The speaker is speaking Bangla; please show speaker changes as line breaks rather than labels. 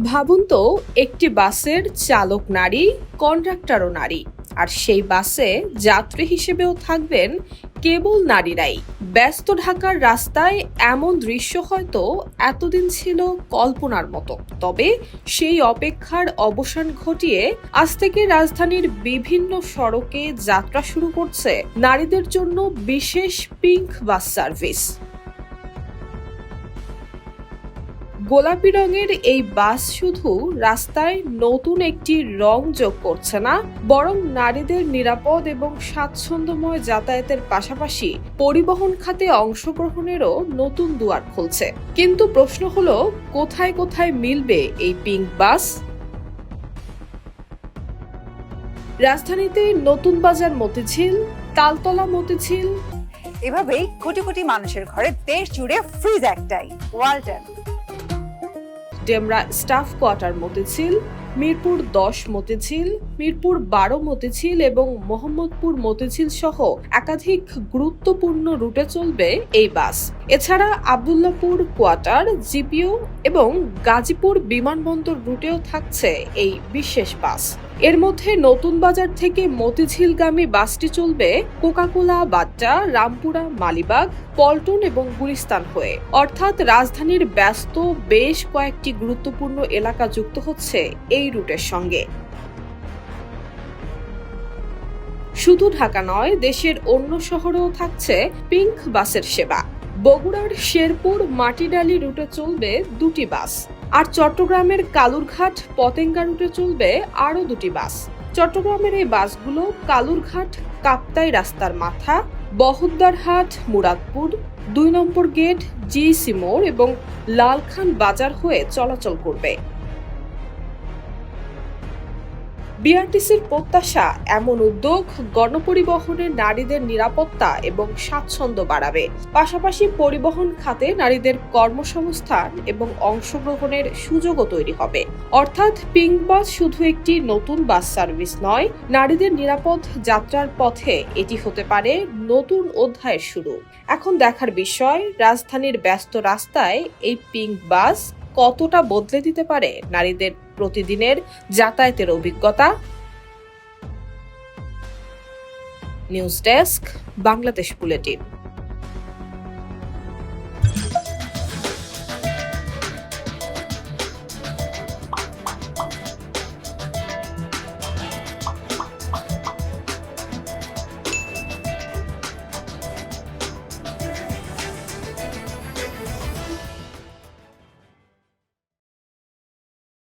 ভাবুন তো, একটি বাসের চালক নারী, কন্ডাক্টরও নারী, আর সেই বাসে যাত্রী হিসেবেও থাকবেন কেবল নারীরাই। ব্যস্ত ঢাকার রাস্তায় এমন দৃশ্য হয়তো এতদিন ছিল কল্পনার মতো। তবে সেই অপেক্ষার অবসান ঘটিয়ে আজ থেকে রাজধানীর বিভিন্ন সড়কে যাত্রা শুরু করছে নারীদের জন্য বিশেষ পিঙ্ক বাস সার্ভিস। গোলাপি রঙের এই বাস শুধু রাস্তায় নতুন একটি রং যোগ করছে না, বরং নারীদের নিরাপদ এবং স্বাচ্ছন্দ্যময় যাতায়াতের পাশাপাশি পরিবহন খাতে অংশগ্রহণেরও নতুন দুয়ার খুলছে। কিন্তু প্রশ্ন হলো, কোথায় কোথায় মিলবে এই পিঙ্ক বাস? রাজধানীতে নতুন বাজার মতিঝিল, তালতলা মতিঝিল,
এভাবেই কোটি কোটি মানুষের ঘরে দেশ জুড়ে ফ্রিজ একটাই, ওয়ালটন।
ডেমরা স্টাফ কোয়ার্টার মতিঝিল, মিরপুর ১০ মতিঝিল, মিরপুর ১২ মতিঝিল এবং মোহাম্মদপুর মতিঝিল সহ একাধিক গুরুত্বপূর্ণ রুটে চলবে এই বাস। এছাড়া আব্দুল্লাহপুর কোয়ার্টার, জিপিও এবং গাজীপুর বিমানবন্দর রুটেও থাকছে এই বিশেষ বাস। এর মধ্যে নতুন বাজার থেকে মতিঝিলগামী বাসটি চলবে কোকাকোলা বাড্ডা, রামপুরা, মালিবাগ, পল্টন এবং গুলিস্তান হয়ে। অর্থাৎ রাজধানীর ব্যস্ত বেশ কয়েকটি গুরুত্বপূর্ণ এলাকা যুক্ত হচ্ছে এই রুটের সঙ্গে। শুধু ঢাকা নয়, দেশের অন্য শহরেও থাকছে পিঙ্ক বাসের সেবা। বগুড়ার শেরপুর মাটিডালি রুটে চলবে দুটি বাস, আর চট্টগ্রামের কালুরঘাট পতেঙ্গা রুটে চলবে আরও দুটি বাস। চট্টগ্রামের এই বাসগুলো কালুরঘাট কাপ্তাই রাস্তার মাথা, বহদ্দারহাট মুরাদপুর, ২ নম্বর গেট, জিইসি মোড় এবং লালখান বাজার হয়ে চলাচল করবে। বিআরটিসির প্রত্যাশা, এমন উদ্যোগ গণপরিবহনে নারীদের নিরাপত্তা এবং স্বাচ্ছন্দ্য বাড়াবে, পাশাপাশি পরিবহন খাতে নারীদের কর্মসংস্থান এবং অংশগ্রহণের সুযোগও তৈরি হবে। অর্থাৎ পিঙ্ক বাস শুধু একটি নতুন বাস সার্ভিস নয়, নারীদের নিরাপদ যাত্রার পথে এটি হতে পারে নতুন অধ্যায়ের শুরু। এখন দেখার বিষয়, রাজধানীর ব্যস্ত রাস্তায় এই পিঙ্ক বাস কতটা বদলে দিতে পারে নারীদের প্রতিদিনের যাতায়াতের অভিজ্ঞতা। News desk, Bangladesh bulletin.